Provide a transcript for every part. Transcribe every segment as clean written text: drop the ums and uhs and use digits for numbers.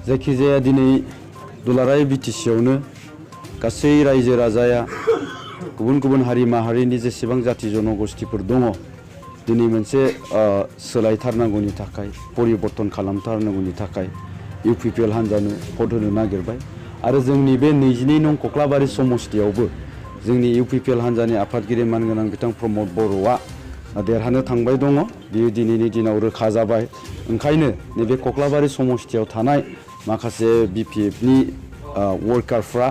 जायखिजाया दिनै दुलाराय बिटिसियावनो गासै रायजो राजाया गुबुन गुबुन हारि माहारिनि जेसेबां जाति जनगोष्ठीफोर दङ दिनै मोनसे सोलायथारनांगौनि थाखाय परिबर्तन खालामथारनांगौनि थाखाय इउपिपिएल हान्जानो भट होनो नागिरबाय आरो जोंनि बे 22 नं कक्लाबारि समस्तियावबो जोंनि इउपिपिएल हान्जानि आफादगिरि मानगोनां बिथां प्रमद बर'आ देरहानो थांबाय दङ बियो दिनैनि दिनाव रोखा जाबाय ओंखायनो नैबे कक्लाबारि समस्तियाव थानाय माखासे बिपिएफनि वर्कारफ्रा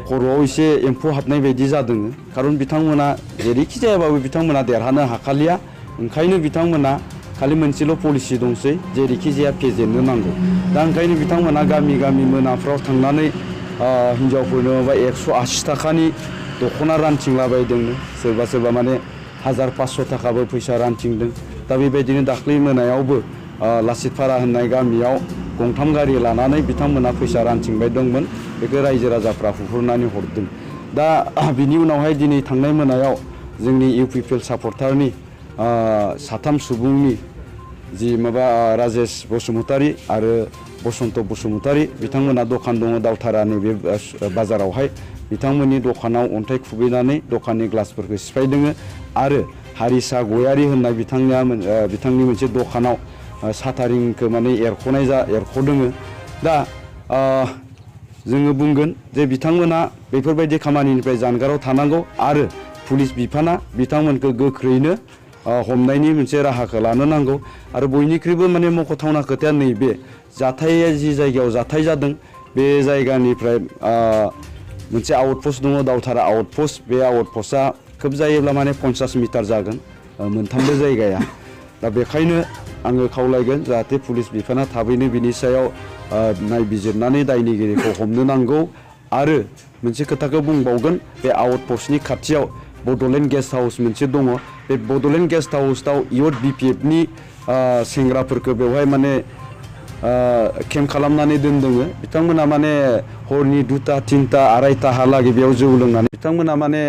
खर'आव एसे एम्फौ हाबनाय बायदि जादों खारन बिथांमोना जेरैखि जायाबाबो बिथांमोना देरहानो हाखालिया ओंखायनो बिथांमोना खालि मोनसेल' पलिसि दंसै जेरैखि जाया फेजेननो नांगौ दा ओंखायनो बिथांमोना गामि गामि मोनाफ्राव थांनानै हिन्जावफोरनो माबा 180 थाखानि दख'ना रानथिंलाबायदोंनो सोरबा सोरबा माने 1500 थाखाबो फैसा रानथिंदों दा बेबायदिनो दाख्लै मोनायावबो लासितपारा होननाय गामियाव गंथाम गारि लानानै बिथांमोना फैसा रानथिंबाय दंमोन बेखौ रायजो राजाफ्रा हुहुरनानै हरदों दा बिनि उनावहाय दिनै थांनाय मोनायाव जोंनि इउपिपिएल सापर्टारनि साथाम सुबुंनि जि माबा राजेश बसुमतारी आरो बसन्त बसुमतारी बिथांमोना दखान दङ दावथारानि बे बाजारावहाय बिथांमोननि दखानाव अन्थाइ खुबैनानै दखाननि ग्लासफोरखौ सिफायदों आरो हारिसा गयारि होननाय बिथांनि मोनसे दखानाव साटारिंखौ माने एरख'दों दा जोङो बुंगोन जे बिथांमोना बेफोरबायदि खामानिनिफ्राय जानगाराव थानांगौ आरो पुलिस बिफाना बिथांमोनखौ गोख्रैनो हमनायनि मोनसे राहाखौ लानो नांगौ आरो बयनिख्रुइबो माने मख'थावना खोथाया नैबे जाथाया जि जायगायाव जाथाय जादों बे जायगानिफ्राय मोनसे आउटपस्ट दङ दावथारा आउटपस्ट बे आउटपस्टआ खोब जायोब्ला माने 50 मिटार जागोन मोनथामबो जायगाया दा बेखायनो आङो खावलायगोन जाहाथे पुलिस बिफाना थाबैनो बिनि सायाव नायबिजिरनानै दायनिगिरिखौ हमनो नांगौ आरो मोनसे खोथाखौ बुंबावगोन बे आउटपस्टनि खाथियाव बड'लेण्ड गेस्ट हाउस मोनसे दङ बे बड'लेण्ड गेस्ट हाउसआव इउथ बिपिएफनि सेंग्राफोरखौ बेवहाय माने केम्प खालामनानै दोनदों बिथांमोना माने हरनि 2टा 3टा 2:30हालागै बेयाव जौ लोंनानै बिथांमोना माने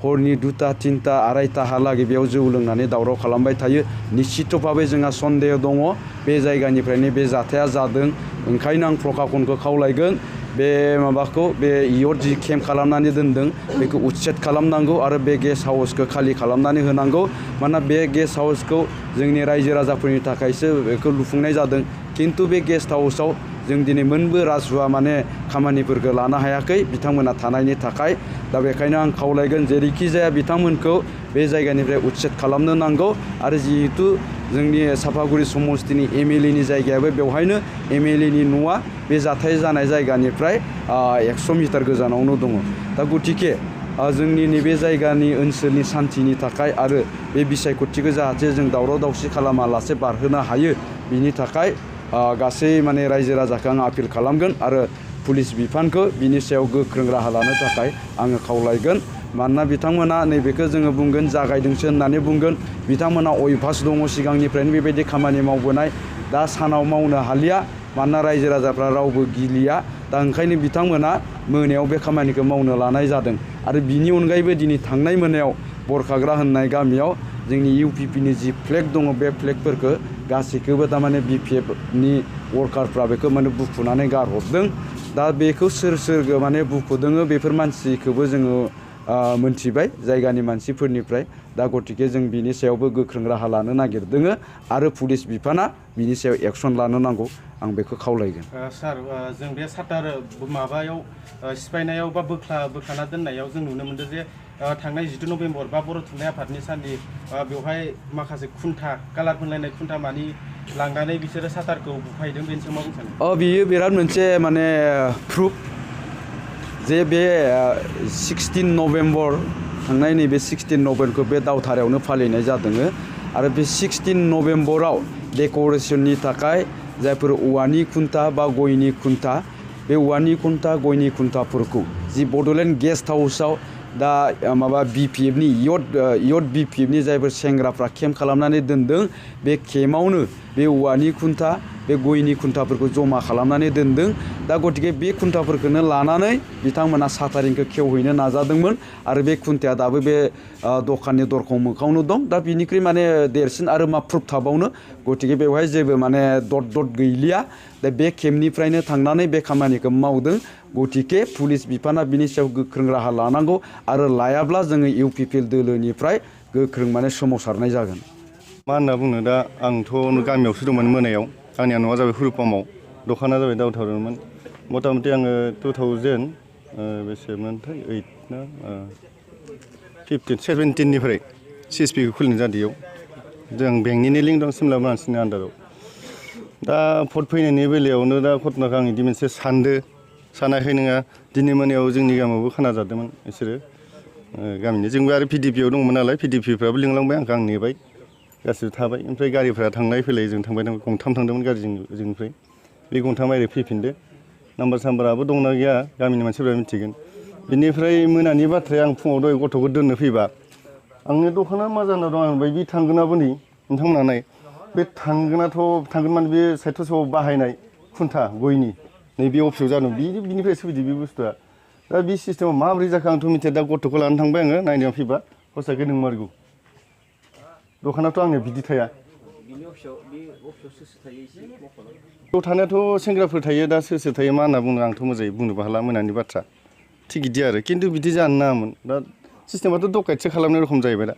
हरनि 2टा 3टा 2:30हालागै बेयाव जौ लोंनानै दावराव खालामबाय थायो निश्चितभाबै जोंहा सन्देह दङ बे जायगानिफ्रायनो बे जाथाया जादों ओंखायनो आं प्रखाखनखौ खावलायगोन बे माबाखौ बे इयथ जि केम्प खालामनानै दोनदों बेखौ उच्चेद खालामनांगौ आरो बे गेस्ट हाउसखौ खालि खालामनानै होनांगौ मानोना बे गेस्ट हाउसखौ जोंनि रायजो राजाफोरनि थाखायसो बेखौ लुफुंनाय जादों खिन्थु बे गेस्ट हाउसआव जों दिनै मोनबो राजहुआ माने खामानिफोरखौ लानो हायाखै बिथांमोना थानायनि थाखाय दा बेखायनो आं खावलायगोन जेरैखि जाया बिथांमोनखौ बे जायगानिफ्राय उच्चेद खालामनो नांगौ आरो जिहेतु जोंनि सापागुरि समस्तिनि एमएलएनि जायगायाबो बेवहायनो एमएलएनि न'आ बे जाथाय जानाय जायगानिफ्राय 100 मिटार गोजानावनो दङ दा गतिके जोंनि नैबे जायगानि ओनसोलनि सान्थिनि थाखाय आरो बे बिसायख'थिखौ जाहाथे जों दावराव दावसि खालामालासे बारहोनो हायो बिनि थाखाय गासै माने रायजो राजाखौ आं आपिल खालामगोन आरो पुलिस बिफानखौ बिनि सायाव गोख्रों राहा लानो थाखाय आङो खावलायगोन मानोना बिथांमोना नैबेखौ जोङो बुंगोन जागायदोंसो होननानै बुंगोन बिथांमोना अयभास दङ सिगांनिफ्रायनो बेबायदि खामानि मावबोनाय दा सानाव मावनो हालिया मानोना रायजो राजाफ्रा रावबो गिलिया दा ओंखायनो बिथांमोना मोनायाव बे खामानिखौ मावनो लानाय जादों आरो बिनि अनगायैबो दिनै थांनाय मोनायाव बरखाग्रा होननाय गामियाव जोंनि इउपिपिनि जि फ्लेग दङ बे फ्लेगफोरखौ गासैखौबो थारमाने बिपिएफनि वर्कारफ्रा बेखौ माने बुखुनानै गारहरदों दा बेखौ सोर माने बुखुदों बेफोर मानसिखौबो जोङो मोनथिबाय जायगानि मानसिफोरनिफ्राय दा गतिके जों बिनि सायावबो गोख्रों राहा लानो नागिरदों आरो पुलिस बिफाना बिनि सायाव एक्सन लानो नांगौ आं बेखौ खावलायगोन सार जों बे साटार माबायाव सिफायनायाव बा बोखाना दोननायाव जों नुनो मोनदों जे थांनाय 10 नभेम्बर बा बर' थुनलाइ आफादनि साननि बेवहाय माखासे खुन्था कालार फोनलायनाय खुन्था मानि लांनानै बिसोरो साटारखौ बुफायदों बेनि सायाव मा बुंनो सानो बियो बिराद मोनसे माने प्रुफ जे बे 16 नभेम्बर थांनाय नैबे 16 नभेम्बरखौ बे दावथारायावनो फालिनाय जादों आरो बे 16 नभेम्बराव डेक'रेसननि थाखाय जायफोर औवानि खुन्था बा गयनि खुन्था बे औवानि खुन्था गयनि खुन्थाफोरखौ जि बड'लेण्ड गेस्ट हाउसआव दा माबा बिपिएफनि इयथ बिपिएफनि जायफोर सेंग्राफ्रा केम्प खालामनानै दोनदों बे केम्पआवनो बे औवानि खुन्था बे गयनि खुन्थाफोरखौ जमा खालामनानै दोनदों दा गतिके बे खुन्थाफोरखौनो लानानै बिथांमोना साटारिंखौ खेवहैनो नाजादोंमोन आरो बे खुन्थाया दाबो बे दखाननि दरखं मोखाङावनो दं दा बिनिख्रुइ माने देरसिन आरो मा प्रुफ थाबावनो गतिके बेवहाय जेबो माने दद गैलिया दा बे केम्पनिफ्रायनो थांनानै बे खामानिखौ मावदों गतिके पुलिस बिफाना बिनि सायाव गोख्रों राहा लानांगौ आरो लायाब्ला जोङो इउपिपिएल दोलोनिफ्राय गोख्रों माने सोमावसारनाय जागोन मा होनना बुंनो दा आंथ' गामियावसो दंमोन मोनायाव आंनिया न'आ जाबाय हुरुपामाव दखाना जाबाय दावथावमोन मथा मथि आङो 2000 बेसेमोनथाय 8 ना 15 17निफ्राय सिएसपिखौ खुलिनाय जादों जों बेंकनिनो लिंक दं सिमला ब्रान्सनि आन्दाराव दा भट फैनायनि बेलायावनो दा घटनाखौ आं बिदि मोनसे सानाखै नङा दिनै मोनायाव जोंनि गामियावबो खोना जादोंमोन बिसोरो गामिनि जोंबो आरो पिडिपिआव दंमोन नालाय पिडिपिफ्राबो लिंलांबाय आंखौ आं नेबाय गासिबो थाबाय ओमफ्राय गारिफ्रा थांलाय फैलाय जों थांबाय गंथाम थांदोंमोन गारि जोंनिफ्राय बे गंथाम ओरै फैफिनदो नाम्बार साम्बाराबो दंना गैया गामिनि मानसिफोरा मिथिगोन बिनिफ्राय मोनानि बाथ्राया आं फुङाव दहाय गथ'खौ दोननो फैबा आंनि दखाना मा जाना दं आं बे थांगोनाबो नै नोंथांमोना नाय बे थांगोन माने बे साहित्यसभायाव बाहायनाय खुन्था गयनि नैबे अफिसाव जादों बिनिफ्रायसो फैदो बे बुस्थुआ दा बे सिस्टेमाव माबोरै जाखो आंथ' मिथिया दा गथ'खौ लानानै थांबाय आङो नायनायाव फैबा हसाखै नोंमारगौ दखानाथ' आंनिया बिदि थाया बेयाव थानायाथ' सेंग्राफोर थायो दा सोर थायो मा होनना बुङो आंथ' मोजाङै बुंनोबो हाला मोनानि बाथ्रा थिग बिदि आरो खिन्थु बिदि जानो नाङामोन दा सिस्टेमाथ' डकाइटसो खालामनाय रखम जाहैबाय दा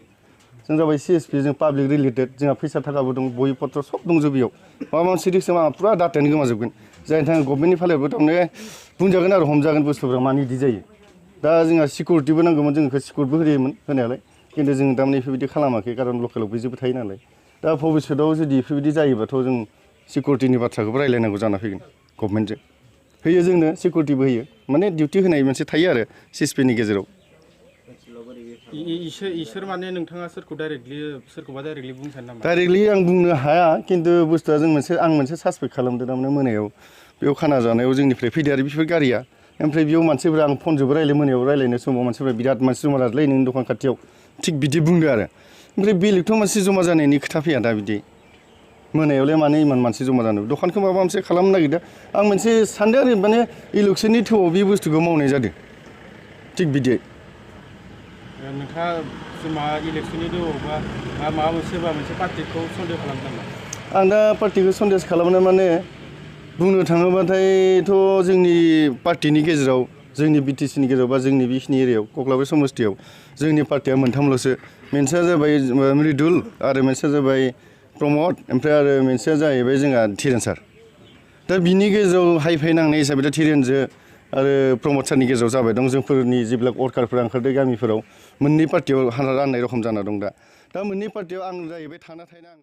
जों जाबाय सिएसपि जों पाब्लिक रिलेटेड जोंहा फैसा थाखाबो दं बहि पत्र सब दंजोबो बेयाव माबा मोनसे रिक्स मा फुरा डाटायानो गोमाजोबगोन जायनि थाखाय गभर्नमेन्टनि फालायावबो थारमाने बुंजागोन आरो हमजागोन बुस्थुफ्रा मानो बिदि जायो दा जोंहा सिकिउरिटिबो नांगौमोन जोंखौ सिकिउरिटिबो होयोमोन होनायालाय खिन्थु जों थारमाने बेफोरबायदि खालामाखै खारन लकेलाव बेजोंबो थायो नालाय दा भबिष्यतआव जुदि बेफोरबायदि जायोबाथ' जों सिकिउरिटिनि बाथ्राखौबो रायलायनांगौ जाना फैगोन गभर्नमेन्टजों होयो जोंनो सिकिउरिटिबो होयो माने डिउटि होनाय मोनसे थायो आरो सिएसपिनि गेजेराव इसोर माने नोंथाङा सोरखौबा डाइरेक्टलि बुंनो सानो नामा डाइरेक्टलि आं बुंनो हाया खिन्थु बुस्थुआ आं मोनसे सासपेक्ट खालामदों थारमाने मोनायाव बेयाव खाना जानायाव जोंनिफ्राय फैदो आरो बेफोर गारिया ओमफ्राय बेयाव मानसिफोरा आं फनजोंबो मोनायाव रायलायनाय समाव मानसिफोरा बिराद मानसि जमा जादोंलै नोंनि दखान खाथियाव थिग बिदि बुंदो आरो ओमफ्राय बेलेगथ' मानसि जमा जानायनि खोथा फैया दा बिदि मोनायावलाय मानो इमान मानसि जमा जानो दखानखौ माबा मोनसे खालामनो नागिरदों आं मोनसे सानदों आरो माने इलेक्सननि थौआव बे बुस्थुखौ मावनाय जादों थिग बिदि नोंथाङा इलेक्सननि दौआवबा माबा मोनसे पार्टिखौ सन्देह खालामदों नामा आं दा पार्टिखौ सन्देह खालामनो माने बुंनो थाङोबाथायथ' जोंनि पार्टिनि गेजेराव जोंनि बिटिसिनि गेजेराव बा जोंनि बेखिनि एरियायाव कक्लाबारि समस्थियाव जोंनि पार्टिया मोनथामल'सो मोनसेया जाबाय मृदुल आरो मोनसेया जाबाय प्रमद ओमफ्राय आरो मोनसेया जाहैबाय जोंहा धिरेन सार दा बिनि गेजेराव हाइ फाइ नांनाय हिसाबै दा धिरेनजों आरो प्रमद सारनि गेजेराव जाबाय दं जोंफोरनि जेब्ला वर्कारफोरा ओंखारदों गामिफोराव मोननै पार्टियाव राननाय रखम जाना दं दा मोननै पार्टियाव आं जाहैबाय थाना थायो आं